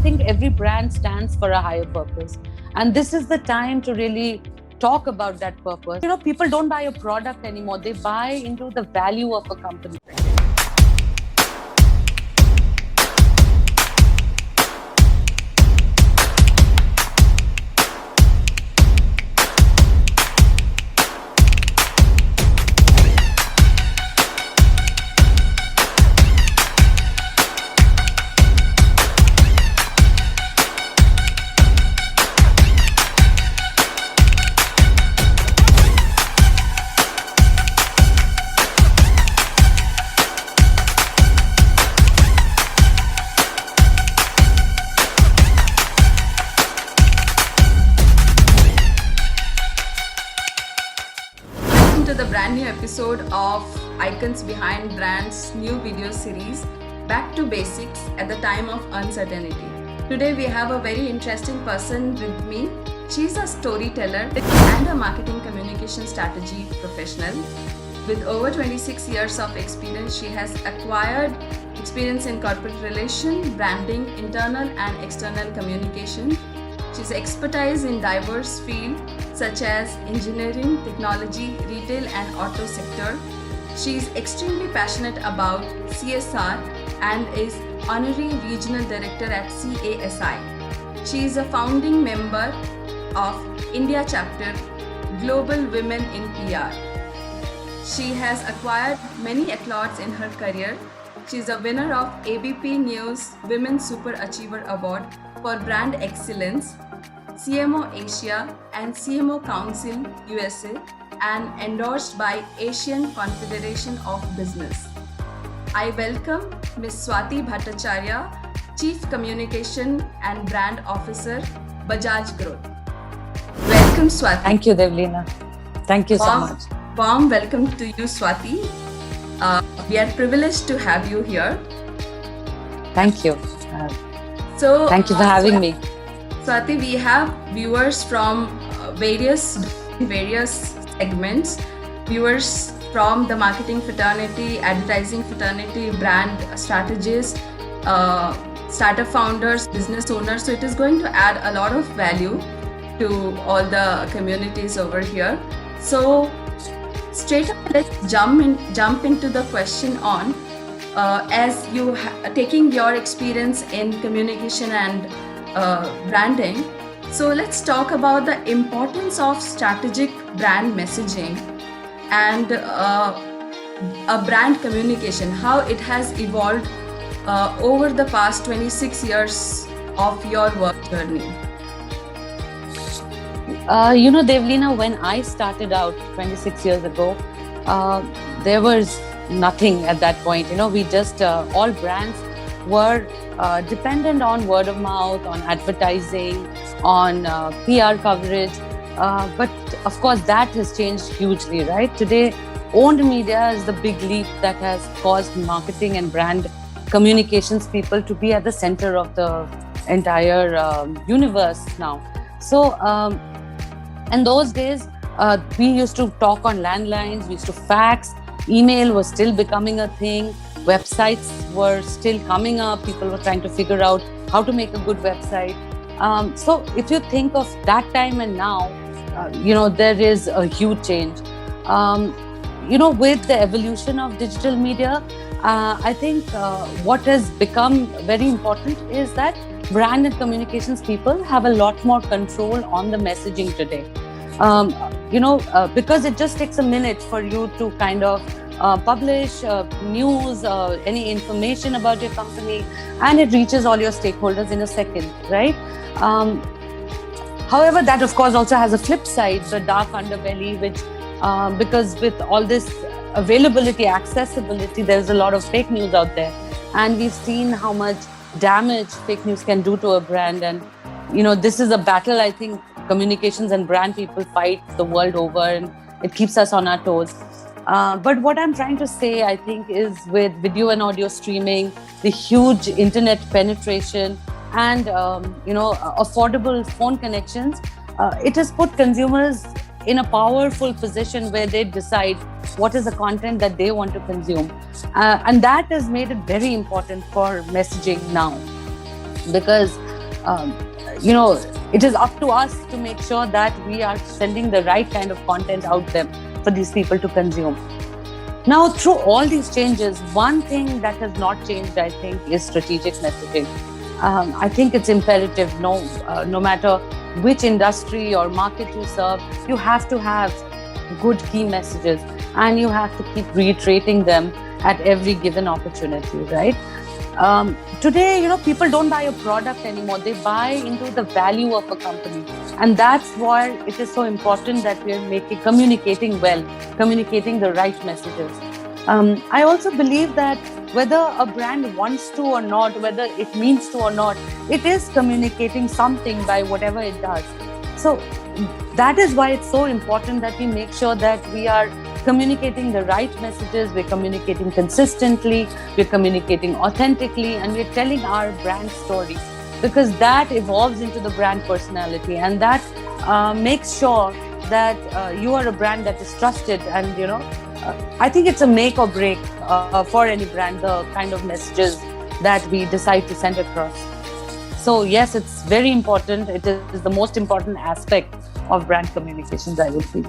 think every brand stands for a higher purpose. And this is the time to really talk about that purpose. People don't buy a product anymore. They buy into the value of a company. To the brand new episode of Icons Behind Brands new video series, Back to Basics at the Time of Uncertainty. Today we have a very interesting person with me. She's a storyteller and a marketing communication strategy professional. With over 26 years of experience, she has acquired experience in corporate relation, branding, internal and external communication. She's expertise in diverse fields such as engineering, technology, retail and auto sector. She is extremely passionate about CSR and is Honorary Regional Director at CASI. She is a founding member of India Chapter Global Women in PR. She has acquired many accolades in her career. She is a winner of ABP News Women Super Achiever Award for Brand Excellence, CMO Asia and CMO Council USA, and endorsed by Asian Confederation of Business. I welcome Ms. Swati Bhattacharya, Chief Communication and Brand Officer, Bajaj Growth. Welcome, Swati. Thank you, Devleena. Thank you so much. Warm welcome to you, Swati. We are privileged to have you here. Thank you. Thank you for having me. Swati, we have viewers from various segments. Viewers from the marketing fraternity, advertising fraternity, brand strategists, startup founders, business owners. So it is going to add a lot of value to all the communities over here. So straight up, let's jump into the question on as you taking your experience in communication and branding. So let's talk about the importance of strategic brand messaging and a brand communication, how it has evolved over the past 26 years of your work journey. Devleena, when I started out 26 years ago, there was nothing at that point. We just, all brands were dependent on word of mouth, on advertising, on PR coverage. But of course, that has changed hugely, right? Today, owned media is the big leap that has caused marketing and brand communications people to be at the center of the entire universe now. So, in those days, we used to talk on landlines, we used to fax, email was still becoming a thing. Websites were still coming up. People were trying to figure out how to make a good website. So if you think of that time and now, there is a huge change. With the evolution of digital media, I think what has become very important is that brand and communications people have a lot more control on the messaging today. Because it just takes a minute for you to kind of publish news, any information about your company, and it reaches all your stakeholders in a second, right? However, that of course also has a flip side, the dark underbelly, which because with all this availability, accessibility, there's a lot of fake news out there, and we've seen how much damage fake news can do to a brand. And this is a battle I think communications and brand people fight the world over, and it keeps us on our toes. But what I'm trying to say, I think, is with video and audio streaming, the huge internet penetration, and affordable phone connections, it has put consumers in a powerful position where they decide what is the content that they want to consume. And that has made it very important for messaging now, because um, you know, it is up to us to make sure that we are sending the right kind of content out there for these people to consume. Now, through all these changes, one thing that has not changed, I think, is strategic messaging. I think it's imperative, no matter which industry or market you serve, you have to have good key messages, and you have to keep reiterating them at every given opportunity, right? Today, people don't buy a product anymore. They buy into the value of a company. And that's why it is so important that we are communicating well, communicating the right messages. I also believe that whether a brand wants to or not, whether it means to or not, it is communicating something by whatever it does. So that is why it's so important that we make sure that we are communicating the right messages, we're communicating consistently, we're communicating authentically, and we're telling our brand story, because that evolves into the brand personality, and that makes sure that you are a brand that is trusted. And I think it's a make or break for any brand, the kind of messages that we decide to send across. So yes, it's very important. It is the most important aspect of brand communications, I would feel.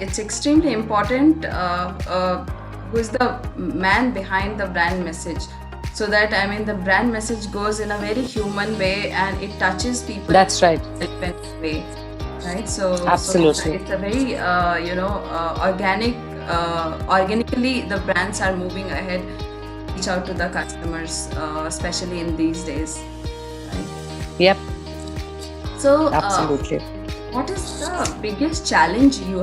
It's extremely important who is the man behind the brand message, so that the brand message goes in a very human way and it touches people. That's right. Way, right? So absolutely, it's a very organically the brands are moving ahead, reach out to the customers, especially in these days, right? Yep. So absolutely. What is the biggest challenge you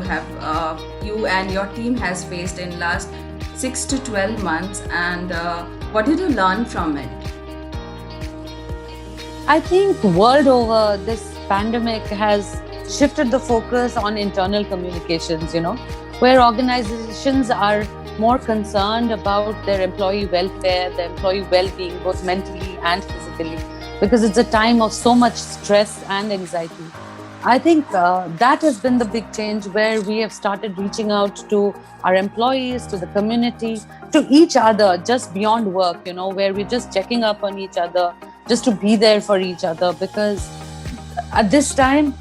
and your team has faced in last 6 to 12 months, and what did you learn from it? I think world over, this pandemic has shifted the focus on internal communications, where organizations are more concerned about their employee welfare, their employee well-being, both mentally and physically, because it's a time of so much stress and anxiety. I think that has been the big change, where we have started reaching out to our employees, to the community, to each other, just beyond work, where we're just checking up on each other, just to be there for each other. Because at this time,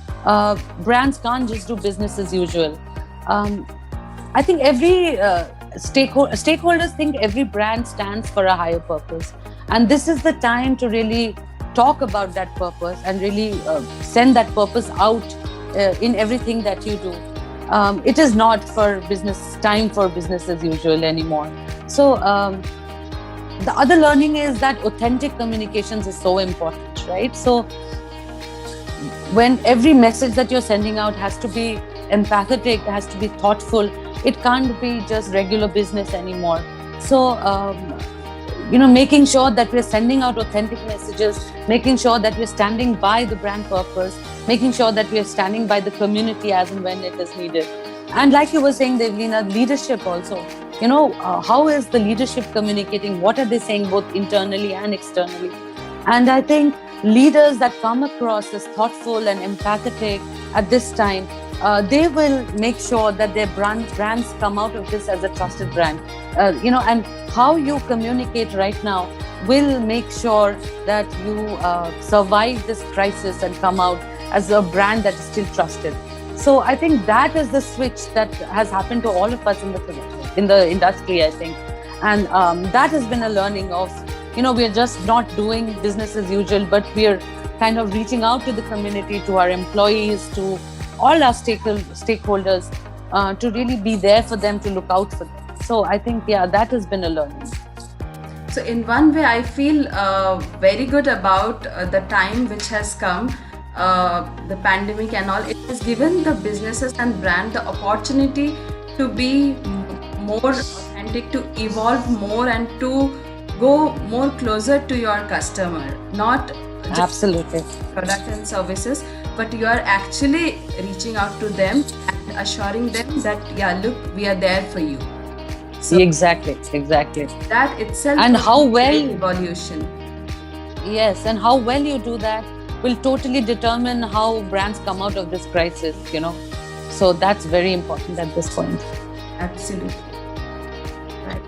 brands can't just do business as usual. I think every stakeholders think every brand stands for a higher purpose. And this is the time to really talk about that purpose and really send that purpose out in everything that you do. It is not time for business as usual anymore. So the other learning is that authentic communications is so important, right? So when every message that you're sending out has to be empathetic, has to be thoughtful, it can't be just regular business anymore. So making sure that we're sending out authentic messages, making sure that we're standing by the brand purpose, making sure that we're standing by the community as and when it is needed. And like you were saying, Devleena, leadership also. How is the leadership communicating? What are they saying both internally and externally? And I think leaders that come across as thoughtful and empathetic at this time, they will make sure that their brands come out of this as a trusted brand. And how you communicate right now will make sure that you survive this crisis and come out as a brand that is still trusted. So I think that is the switch that has happened to all of us in the industry, I think. And that has been a learning of, we're just not doing business as usual, but we're kind of reaching out to the community, to our employees, to all our stakeholders, to really be there for them, to look out for them. So I think, that has been a learning. So in one way, I feel very good about the time which has come, the pandemic and all. It has given the businesses and brand the opportunity to be more authentic, to evolve more, and to go more closer to your customer. Not just absolutely product and services, but you are actually reaching out to them and assuring them that, look, we are there for you. So exactly. That itself and is how well evolution. Yes, and how well you do that will totally determine how brands come out of this crisis, So that's very important at this point. Absolutely. Right.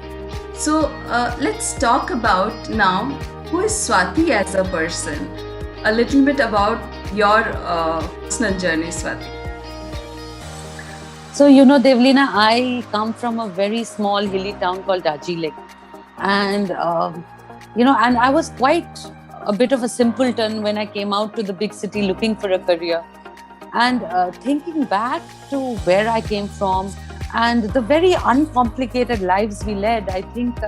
So let's talk about now who is Swati as a person? A little bit about your personal journey, Swati. So, you know, Devlina, I come from a very small hilly town called Darjeeling. And, and I was quite a bit of a simpleton when I came out to the big city looking for a career. And thinking back to where I came from and the very uncomplicated lives we led, I think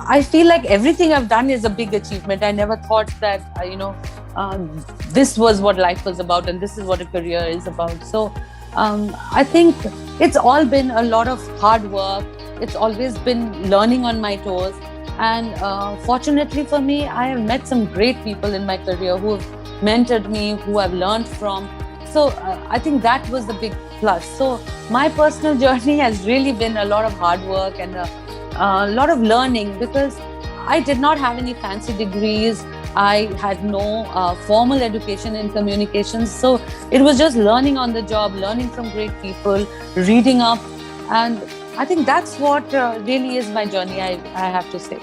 I feel like everything I've done is a big achievement. I never thought that, this was what life was about and this is what a career is about. So I think it's all been a lot of hard work. It's always been learning on my toes. And fortunately for me, I have met some great people in my career who have mentored me, who I've learned from. So I think that was the big plus. So my personal journey has really been a lot of hard work and a lot of learning, because I did not have any fancy degrees. I had no formal education in communications. So it was just learning on the job, learning from great people, reading up. And I think that's what really is my journey, I have to say.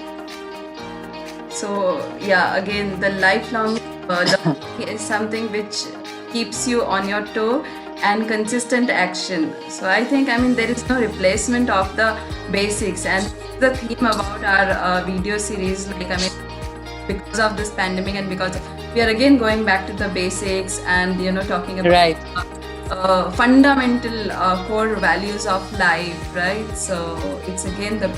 So yeah, again, the lifelong learning is something which keeps you on your toe, and consistent action. So I think, there is no replacement of the basics, and the theme about our video series, because of this pandemic and because we are again going back to the basics and talking about Right. Fundamental core values of life, right? So it's again the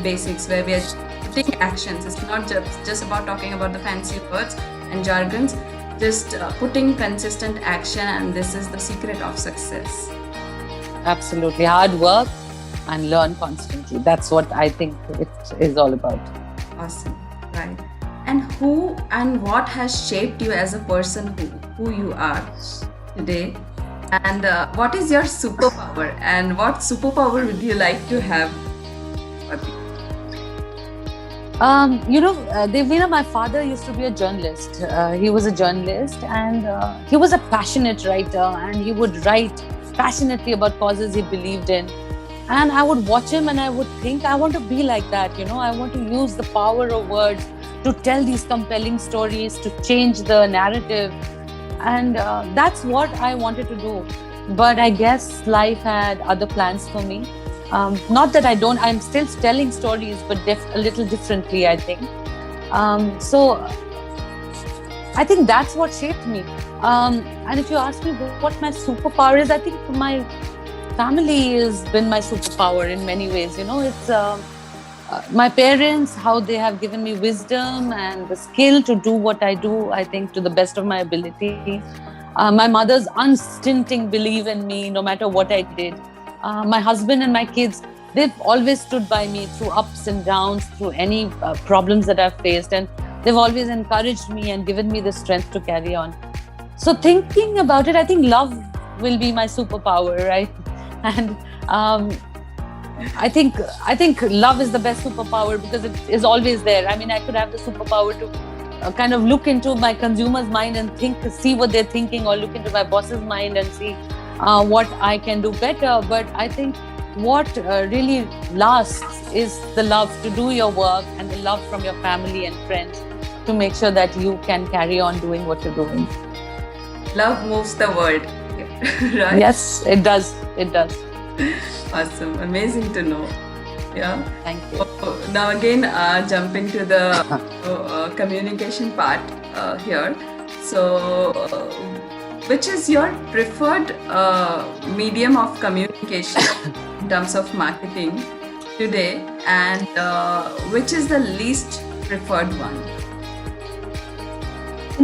basics where we are putting actions. It's not just about talking about the fancy words and jargons, just putting consistent action, and this is the secret of success. Absolutely. Hard work and learn constantly. That's what I think it is all about. Awesome, right? And who and what has shaped you as a person, who you are today? And what is your superpower? And what superpower would you like to have? Devina, my father used to be a journalist. He was a journalist, and he was a passionate writer, and he would write passionately about causes he believed in. And I would watch him and I would think, I want to be like that. I want to use the power of words to tell these compelling stories, to change the narrative. And that's what I wanted to do. But I guess life had other plans for me. Not that I'm still telling stories, but a little differently, I think. So I think that's what shaped me. And if you ask me what my superpower is, I think my family has been my superpower in many ways. It's my parents, how they have given me wisdom and the skill to do what I do, I think, to the best of my ability. My mother's unstinting belief in me, no matter what I did. My husband and my kids, they've always stood by me through ups and downs, through any problems that I've faced. And they've always encouraged me and given me the strength to carry on. So thinking about it, I think love will be my superpower, right? And I think love is the best superpower because it is always there. I could have the superpower to kind of look into my consumer's mind and see what they're thinking, or look into my boss's mind and see what I can do better. But I think what really lasts is the love to do your work, and the love from your family and friends to make sure that you can carry on doing what you're doing. Love moves the world, right? Yes, it does. It does. Awesome. Amazing to know. Yeah. Thank you. Now again, jumping to the communication part here. So, which is your preferred medium of communication in terms of marketing today, and which is the least preferred one?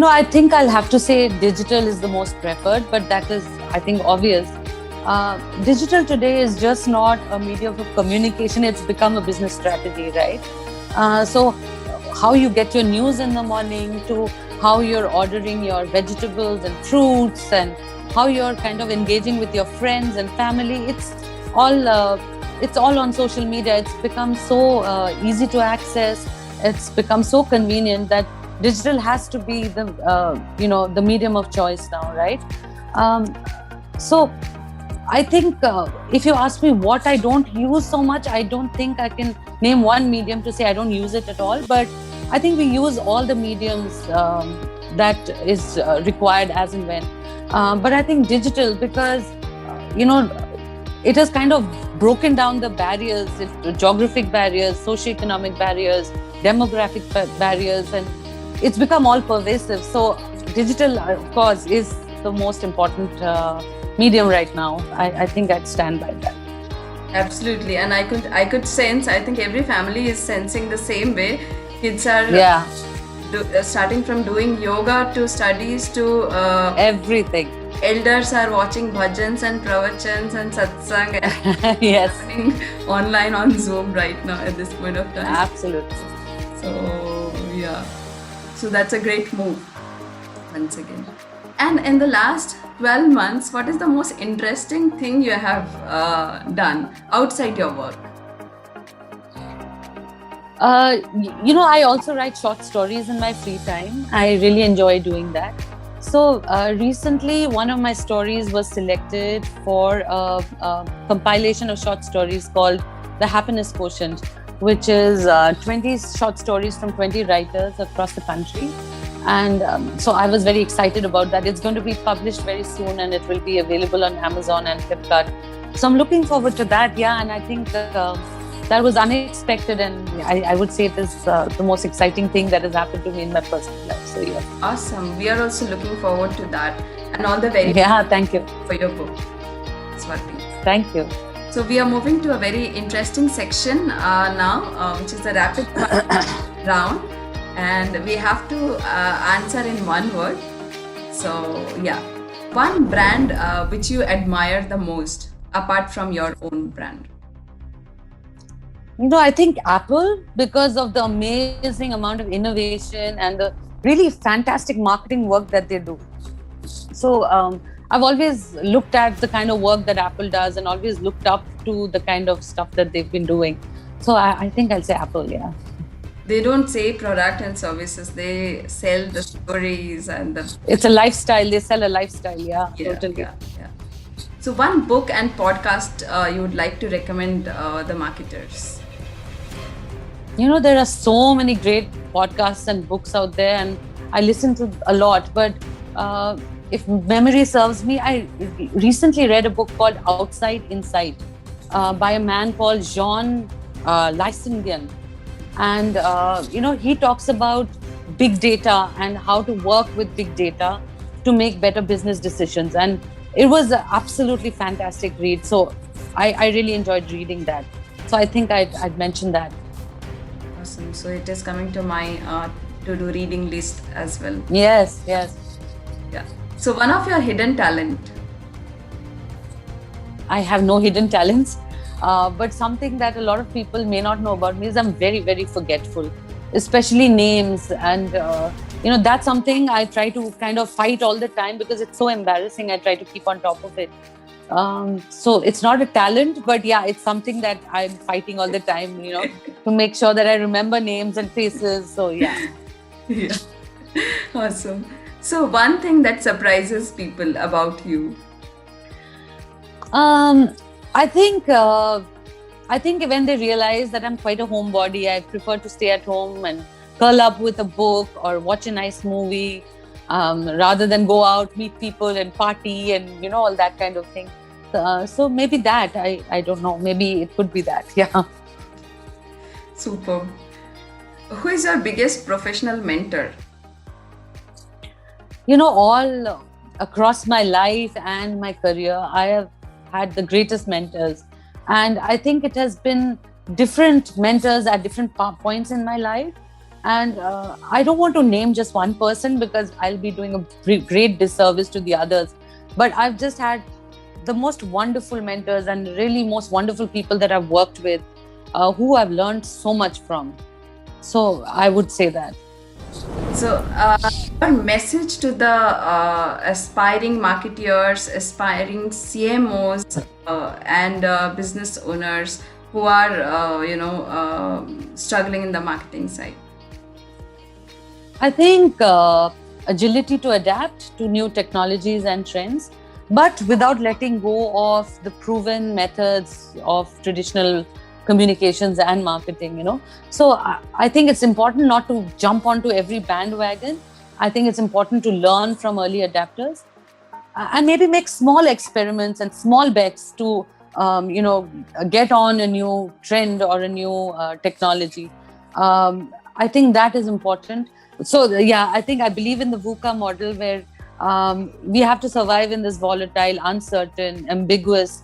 I think I'll have to say digital is the most preferred, but that is, I think, obvious. Digital today is just not a medium of communication, it's become a business strategy, right? So how you get your news in the morning, to how you're ordering your vegetables and fruits, and how you're kind of engaging with your friends and family, it's all on social media. It's become so easy to access. It's become so convenient that digital has to be the medium of choice now, right? So I think if you ask me what I don't use so much, I don't think I can name one medium to say I don't use it at all. But I think we use all the mediums that is required as and when. But I think digital, because it has kind of broken down the barriers, geographic barriers, socioeconomic barriers, demographic barriers, and it's become all pervasive. So digital, of course, is the most important medium right now. I think I'd stand by that. Absolutely, and I could sense. I think every family is sensing the same way. Kids are Yeah, starting from doing yoga to studies to everything. elders are watching bhajans and pravachans and satsang and Yes, happening online on Zoom right now at this point of time. absolutely. So yeah, so that's a great move once again. And in the last 12 months, what is the most interesting thing you have done outside your work? I also write short stories in my free time. I really enjoy doing that. So recently, one of my stories was selected for a compilation of short stories called The Happiness Quotient, which is 20 short stories from 20 writers across the country. And so I was very excited about that. It's going to be published very soon, and it will be available on Amazon and Flipkart. So I'm looking forward to that. Yeah, and I think that was unexpected, and I would say it is the most exciting thing that has happened to me in my personal life. So yeah. Awesome. We are also looking forward to that. And all the very Yeah, thank you. for your book, Swati. Thank you. So we are moving to a very interesting section now, which is the rapid fire round, and we have to answer in one word. So yeah, one brand which you admire the most apart from your own brand. I think Apple, because of the amazing amount of innovation and the really fantastic marketing work that they do. So I've always looked at the kind of work that Apple does and always looked up to the kind of stuff that they've been doing. So I think I'll say Apple, yeah. They don't say product and services; they sell the stories and the It's a lifestyle. They sell a lifestyle, yeah, totally. yeah. So one book and podcast you would like to recommend the marketers. There are so many great podcasts and books out there, and I listen to a lot. But if memory serves me, I recently read a book called Outside Inside by a man called Jean Lysengian. And, he talks about big data and how to work with big data to make better business decisions. And it was an absolutely fantastic read. So I really enjoyed reading that. So I think I'd mention that. Awesome. So it is coming to my to-do reading list as well. Yes. Yeah. So one of your hidden talent. I have no hidden talents, but something that a lot of people may not know about me is I'm very, very forgetful, especially names. And, that's something I try to kind of fight all the time because it's so embarrassing. I try to keep on top of it. So it's not a talent, but yeah, it's something that I'm fighting all the time, to make sure that I remember names and faces. So yeah. Yeah. Awesome. So one thing that surprises people about you. I think when they realize that I'm quite a homebody, I prefer to stay at home and curl up with a book or watch a nice movie, rather than go out, meet people and party and all that kind of thing. So maybe that, I don't know, maybe it could be that. Yeah. Superb. Who is your biggest professional mentor? All across my life and my career, I have had the greatest mentors. And I think it has been different mentors at different points in my life. And I don't want to name just one person because I'll be doing a great disservice to the others. But I've just had the most wonderful mentors and really most wonderful people that I've worked with, who I've learned so much from. So I would say that. So, your message to the aspiring marketeers, aspiring CMOs, and business owners who are, struggling in the marketing side? I think agility to adapt to new technologies and trends, but without letting go of the proven methods of traditional communications and marketing, So I think it's important not to jump onto every bandwagon. I think it's important to learn from early adapters and maybe make small experiments and small bets to, get on a new trend or a new technology. I think that is important. So, yeah, I believe in the VUCA model where we have to survive in this volatile, uncertain, ambiguous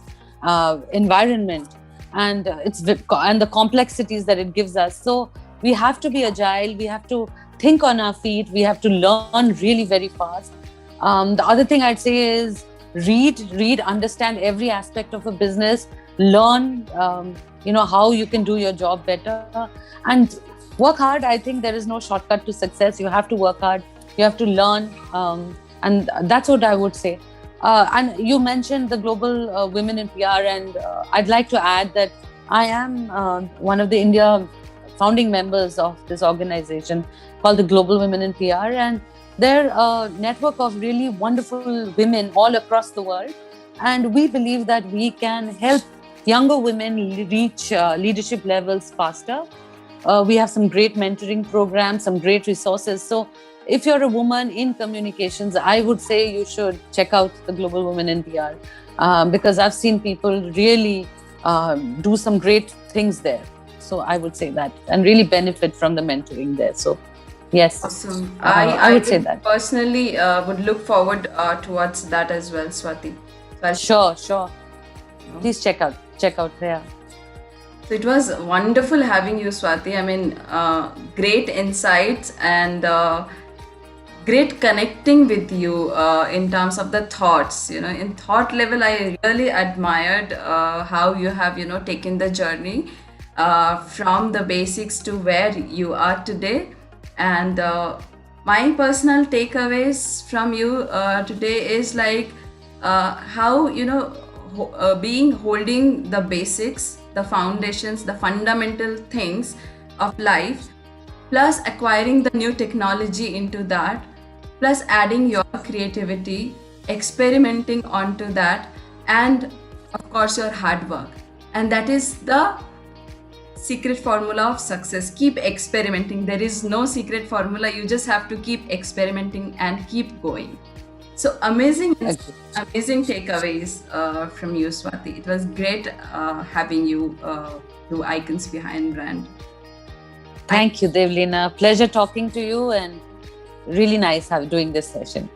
environment, and and the complexities that it gives us. So we have to be agile. We have to think on our feet. We have to learn really very fast. The other thing I'd say is read, understand every aspect of a business, learn, how you can do your job better, and work hard. I think there is no shortcut to success. You have to work hard. You have to learn, and that's what I would say. And you mentioned the Global Women in PR, and I'd like to add that I am one of the India founding members of this organization called the Global Women in PR, and they're a network of really wonderful women all across the world. And we believe that we can help younger women reach leadership levels faster. We have some great mentoring programs, some great resources. So if you're a woman in communications, I would say you should check out the Global Women in PR, because I've seen people really do some great things there. So I would say that, and really benefit from the mentoring there. So yes, Awesome. I would say that. Personally would look forward towards that as well, Swati. Sure. Please check out there. So it was wonderful having you, Swati. I mean, great insights and great connecting with you in terms of the thoughts. In thought level, I really admired how you have, taken the journey from the basics to where you are today. And my personal takeaways from you today is like how, being holding the basics, the foundations, the fundamental things of life, plus acquiring the new technology into that, plus adding your creativity, experimenting onto that, and of course your hard work. And that is the secret formula of success. Keep experimenting. There is no secret formula. You just have to keep experimenting and keep going. So amazing takeaways from you, Swati. It was great having you do Icons Behind Brand. Thank you, Devlina. Pleasure talking to you, and really nice doing this session.